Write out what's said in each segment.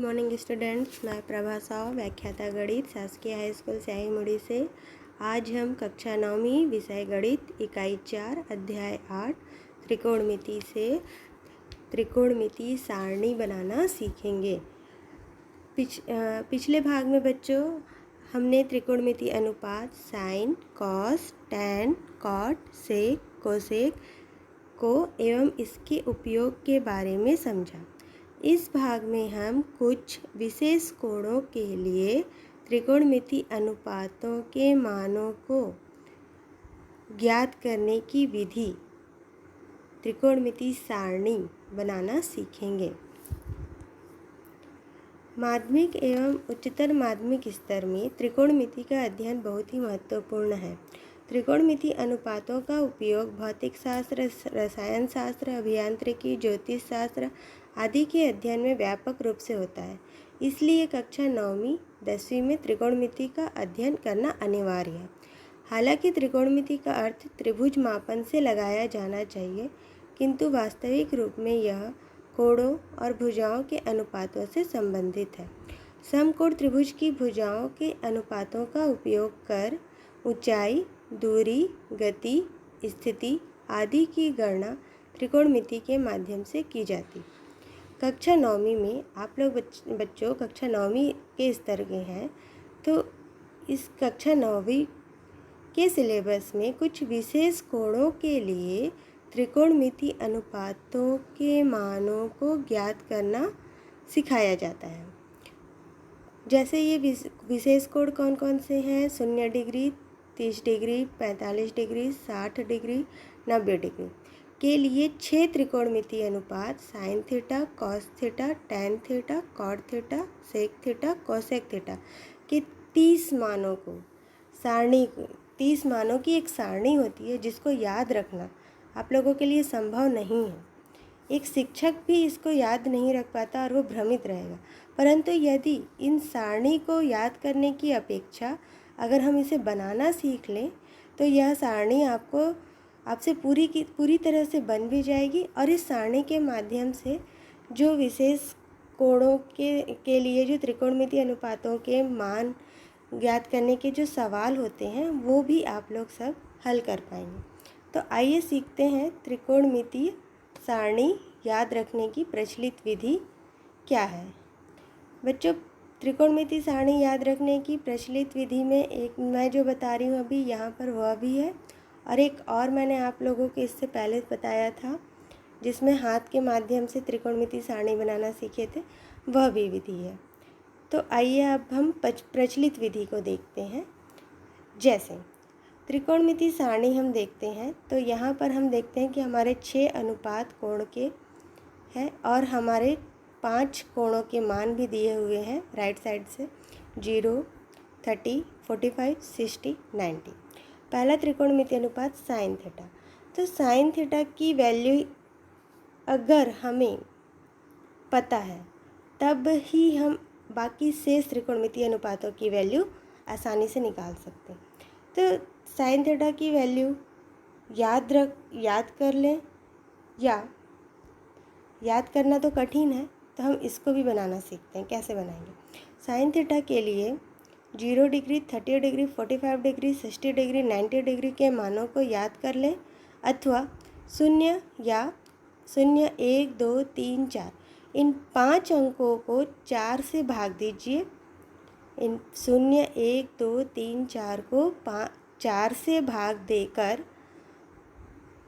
Morning students, मैं प्रभा साव, व्याख्याता गणित, शासकीय हाई स्कूल स्याहीमुड़ी से। आज हम कक्षा 9वीं विषय गणित इकाई 4 अध्याय 8 त्रिकोणमिति से त्रिकोणमिति सारणी बनाना सीखेंगे। पिछले भाग में बच्चों हमने त्रिकोणमिति अनुपात sign, cos, tan, cot, sec, cosec को एवं इसके उपयोग के बारे में समझा। इस भाग में हम कुछ विशेष कोणों के लिए त्रिकोणमिति अनुपातों के मानों को ज्ञात करने की विधि त्रिकोणमिति सारणी बनाना सीखेंगे। माध्यमिक एवं उच्चतर माध्यमिक स्तर में त्रिकोणमिति का अध्ययन बहुत ही महत्वपूर्ण है। त्रिकोणमिति अनुपातों का उपयोग भौतिक शास्त्र, रसायन शास्त्र, अभियांत्रिकी, ज्योतिष शास्त्र आदि के अध्ययन में व्यापक रूप से होता है। इसलिए कक्षा 9वीं 10वीं में त्रिकोणमिति का अध्ययन करना अनिवार्य है। हालांकि त्रिकोणमिति का अर्थ त्रिभुज मापन से लगाया जाना चाहिए, किंतु वास्तविक रूप में यह कोणों और भुजाओं के अनुपातों से संबंधित है। समकोण त्रिभुज की भुजाओं के अनुपातों का उपयोग कर ऊंचाई, दूरी, गति, स्थिति आदि की गणना त्रिकोणमिति के माध्यम से की जाती। कक्षा 9वीं में आप लोग बच्चों कक्षा 9वीं के स्तर के हैं, तो इस कक्षा 9वीं के सिलेबस में कुछ विशेष कोणों के लिए त्रिकोणमिति अनुपातों के मानों को ज्ञात करना सिखाया जाता है। जैसे ये विशेष कोण कौन कौन से हैं? 0 degree, 30 degree, 45 degree, 60 degree, 90 degree के लिए 6 त्रिकोणमिति अनुपात sine theta, cos theta, tan theta, cot theta, sec theta, cosec theta के 30 मानों को 30 मानों की एक सारणी होती है, जिसको याद रखना आप लोगों के लिए संभव नहीं है। एक शिक्षक भी इसको याद नहीं रख पाता और वो भ्रमित रहेगा। परंतु यदि इन सारणी को याद करने की अपेक्षा अगर हम इसे बनाना सीख लें, तो यह सारणी आपसे पूरी तरह से बन भी जाएगी। और इस सारणी के माध्यम से जो विशेष कोणों के लिए जो त्रिकोणमिति अनुपातों के मान ज्ञात करने के जो सवाल होते हैं, वो भी आप लोग सब हल कर पाएंगे। तो आइए सीखते हैं त्रिकोणमिति सारणी याद रखने की प्रचलित विधि क्या है। बच्चों, त्रिकोणमिति सारणी याद रखने की प्रचलित विधि में एक मैं जो बता रही हूँ अभी यहाँ पर, वह भी है, और एक और मैंने आप लोगों को इससे पहले बताया था, जिसमें हाथ के माध्यम से त्रिकोणमिति सारणी बनाना सीखे थे, वह भी विधि है। तो आइए अब हम प्रचलित विधि को देखते हैं। जैसे त्रिकोणमिति सारणी हम देखते हैं, तो यहाँ पर हम देखते हैं कि हमारे 6 अनुपात कोण के हैं और हमारे 5 कोणों के मान भी दिए हुए हैं राइट साइड से, 0, 30, 45, 60, 90। पहला त्रिकोणमिति अनुपात साइन थीटा। तो साइन थीटा की वैल्यू अगर हमें पता है, तब ही हम बाकी शेष त्रिकोणमिति अनुपातों की वैल्यू आसानी से निकाल सकते हैं। तो साइन थीटा की वैल्यू याद कर लें, या याद करना तो कठिन है, तो हम इसको भी बनाना सीखते हैं। कैसे बनाएंगे? साइन थीटा के लिए 0 degree, 30 degree, 45 degree, 60 degree, 90 degree के मानों को याद कर लें, अथवा 0 या 0, 1, 2, 3, 4 इन 5 अंकों को 4 से भाग दीजिए। इन 0, 1, 2, 3, 4 को 4 से भाग देकर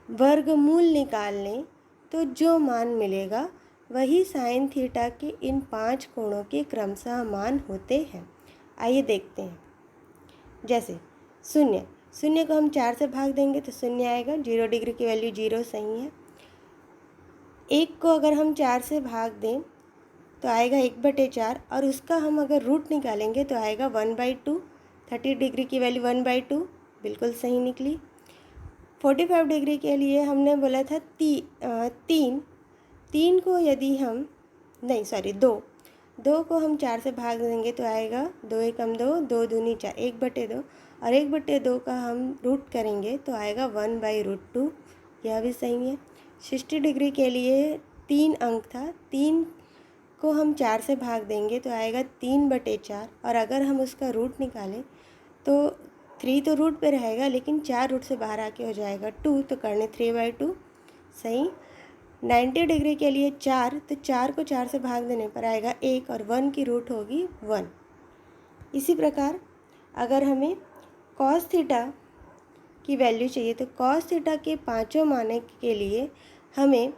वर्गमूल निकाल लें, तो जो मान मिलेगा वही साइन थीटा के इन 5 कोणों के क्रमशः मान होते हैं। आइए देखते हैं। जैसे 0 को हम 4 से भाग देंगे तो 0 आएगा। 0 डिग्री की वैल्यू 0 सही है। 1 को अगर हम 4 से भाग दें तो आएगा 1/4, और उसका हम अगर रूट निकालेंगे तो आएगा 1/2। 30 डिग्री की वैल्यू 1/2 बिल्कुल सही निकली। 45 डिग्री के लिए हमने बोला था 3 को यदि हम 2 को हम 4 से भाग देंगे तो आएगा 2 एकम 2, 2 दूनी 4, 1/2, और 1/2 का हम रूट करेंगे तो आएगा 1/√2, यह भी सही है। 60 डिग्री के लिए 3 अंक था, 3 को हम 4 से भाग देंगे तो आएगा 3/4, और अगर हम उसका रूट निकालें तो 3 तो रूट पे रहेगा, लेकिन 4 रूट से बाहर आके हो जाएगा 2, तो करनी 3/2। सही। 90 डिग्री के लिए 4, तो 4 को 4 से भाग देने पर आएगा 1, और 1 की रूट होगी 1। इसी प्रकार अगर हमें कॉस थीटा की वैल्यू चाहिए तो कॉस थीटा के पाँचों मानों के लिए हमें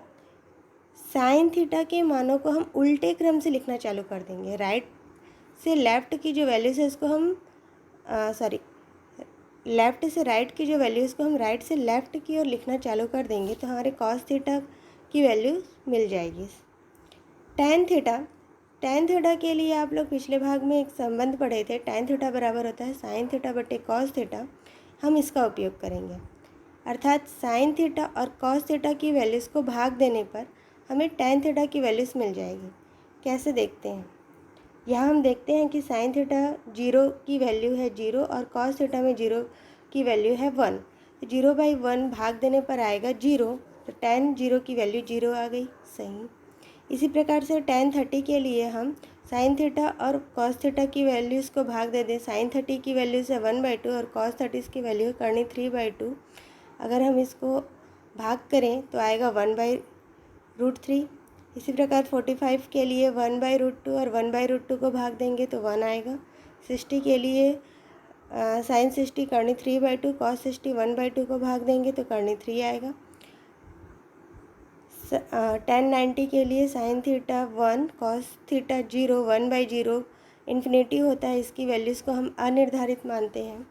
साइन थीटा के मानों को हम उल्टे क्रम से लिखना चालू कर देंगे। राइट से लेफ़्ट की जो वैल्यूज़ है उसको हम लेफ़्ट से राइट की जो वैल्यूज़ को हम राइट से लेफ़्ट की ओर लिखना चालू कर देंगे तो हमारे कॉस थीटा की वैल्यू मिल जाएगी। टैन थीटा के लिए आप लोग पिछले भाग में एक संबंध पढ़े थे, टैन थीटा बराबर होता है साइन थीटा बटे कॉस थीटा। हम इसका उपयोग करेंगे, अर्थात साइन थीटा और कॉस थीटा की वैल्यूज़ को भाग देने पर हमें टैन थीटा की वैल्यूज़ मिल जाएगी। कैसे देखते हैं, यहाँ हम देखते हैं कि साइन थीटा 0 की वैल्यू है 0 और कॉस थीटा में 0 की वैल्यू है 1, तो 0/1 भाग देने पर आएगा 0, तो टैन 0 की वैल्यू 0 आ गई। सही। इसी प्रकार से टैन 30 के लिए हम साइन थीटा और कॉस थीटा की वैल्यूज़ को भाग दे दें। साइन 30 की वैल्यूज़ है 1/2 और कॉस 30 की वैल्यू करनी 3/2। अगर हम इसको भाग करें तो आएगा 1/√3। इसी प्रकार 45 के लिए 1/√2 और 1/√2 को भाग देंगे तो 1 आएगा। 60 के लिए साइन 60 करनी 3/2, कॉस 60 1/2 को भाग देंगे तो करनी 3 आएगा। tan 90 के लिए sine theta 1 cos theta 0 1/0 infinity होता है, इसकी वैल्यूज़ को हम अनिर्धारित मानते हैं।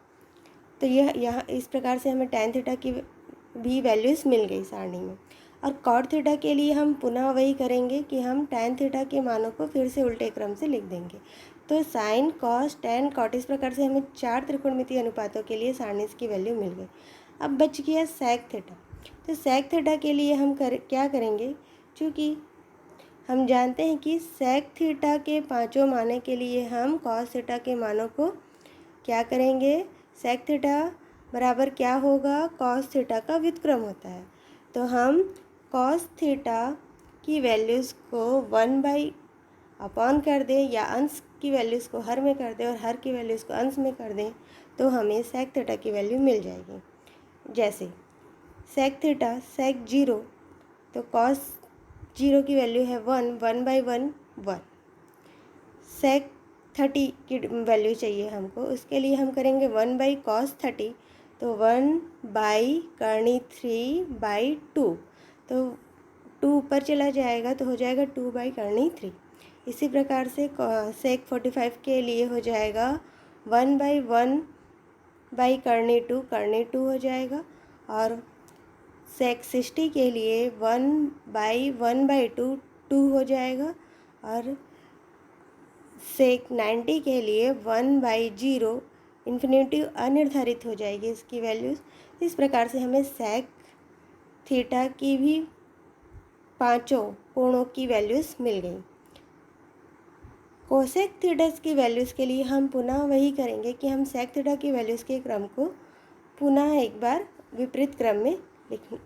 तो यह यहाँ इस प्रकार से हमें tan थीटा की भी वैल्यूज़ मिल गई सारणी में। और कॉट थीटा के लिए हम पुनः वही करेंगे कि हम tan थीटा के मानों को फिर से उल्टे क्रम से लिख देंगे। तो साइन कॉस tan कॉट, इस प्रकार से हमें 4 त्रिकोणमितीय अनुपातों के लिए सारणी की वैल्यू मिल गई। अब बच गया सेक थीटा। तो सेक थीटा के लिए हम क्या करेंगे, चूँकि हम जानते हैं कि सेक थीटा के पाँचों मानों के लिए हम कॉस थीटा के मानों को क्या करेंगे, सेक थीटा बराबर क्या होगा, कॉस थीटा का व्युत्क्रम होता है। तो हम कॉस थीटा की वैल्यूज़ को 1/अपॉन कर दें या अंश की वैल्यूज़ को हर में कर दें और हर की वैल्यूज़ को अंश में कर दें तो हमें सेक थीटा की वैल्यू मिल जाएगी। जैसे सेक थीटा सेक 0, तो कॉस 0 की वैल्यू है 1, 1/1 1। सेक 30 की वैल्यू चाहिए हमको, उसके लिए हम करेंगे 1/cos 30, तो 1/करनी 3/2, तो 2 ऊपर चला जाएगा तो हो जाएगा 2/करनी 3। इसी प्रकार से सेक 45 के लिए हो जाएगा 1/1/करनी 2 हो जाएगा। और सेक 60 के लिए 1/1/2 2 हो जाएगा। और सेक 90 के लिए 1/0 इन्फिनिटी अनिर्धारित हो जाएगी इसकी वैल्यूज़। इस प्रकार से हमें सेक थीटा की भी पांचों कोणों की वैल्यूज़ मिल गई। कोसेक थीटा की वैल्यूज़ के लिए हम पुनः वही करेंगे कि हम सेक थीटा की वैल्यूज़ के क्रम को पुनः एक बार विपरीत क्रम में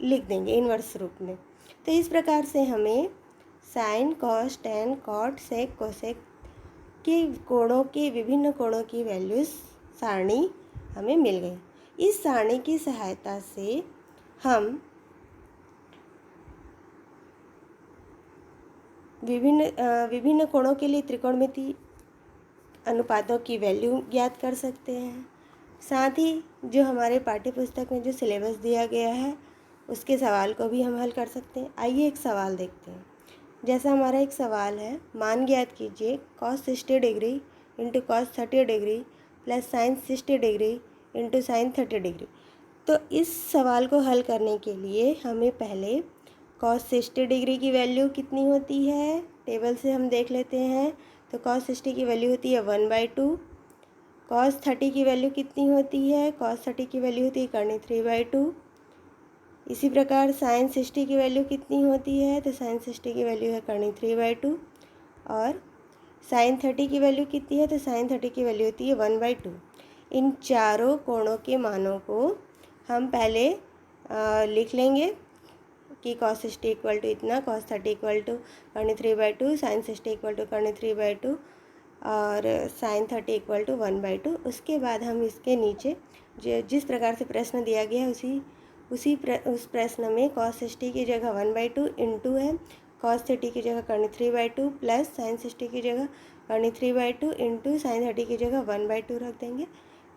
लिख देंगे, इन्वर्स रूप में। तो इस प्रकार से हमें sine cos tan cot sec cosec के कोणों के विभिन्न कोणों की वैल्यूज़ सारणी हमें मिल गई। इस सारणी की सहायता से हम विभिन्न कोणों के लिए त्रिकोणमिति अनुपातों की वैल्यू ज्ञात कर सकते हैं। साथ ही जो हमारे पाठ्य पुस्तक में जो सिलेबस दिया गया है उसके सवाल को भी हम हल कर सकते हैं। आइए एक सवाल देखते हैं। जैसा हमारा एक सवाल है, मान ज्ञात कीजिए cos 60 degree into cos 30 degree plus sign 60 degree into sine 30 degree. तो इस सवाल को हल करने के लिए हमें पहले cos 60 डिग्री की वैल्यू कितनी होती है, टेबल से हम देख लेते हैं। तो cos 60 की वैल्यू होती है 1/2। cos 30 की वैल्यू कितनी होती है, cos 30 की वैल्यू होती है करनी 3/2। इसी प्रकार साइन 60 की वैल्यू कितनी होती है, तो साइन 60 की वैल्यू है करनी 3/2। और साइन 30 की वैल्यू कितनी है, तो साइन 30 की वैल्यू होती है 1/2। इन चारों कोणों के मानों को हम पहले लिख लेंगे कि cos 60 इक्वल टू इतना, cos 30 इक्वल टू कर्णी 3/2, sin 60 इक्वल टू कर्णी 3/2 और sin 30 इक्वल टू 1/2। उसके बाद हम इसके नीचे जिस प्रकार से प्रश्न दिया गया है उस प्रश्न में cos 60 की जगह 1/2 इंटू है cos 30 की जगह कर्णी 3/2 प्लस sin 60 की जगह कर्णी 3/2 इंटू sin 30 की जगह 1/2 रख देंगे।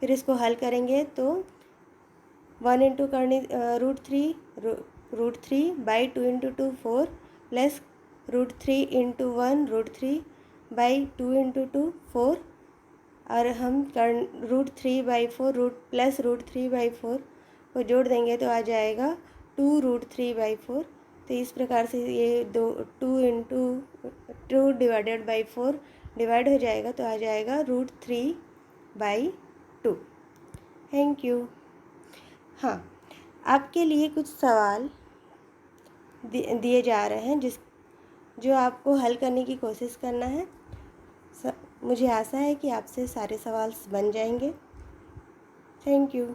फिर इसको हल करेंगे तो 1 into Karni √3/2 into 2 4 plus √3 into 1 √3/2 into 2 4 और हम √3/4 प्लस √3/4 को जोड़ देंगे तो आ जाएगा 2√3/4। तो इस प्रकार से ये 2 डिवाइडेड बाई 4 डिवाइड हो जाएगा तो आ जाएगा √3/2। Thank you. हाँ, आपके लिए कुछ सवाल दिए जा रहे हैं जो आपको हल करने की कोशिश करना है। मुझे आशा है कि आपसे सारे सवाल बन जाएंगे। Thank you.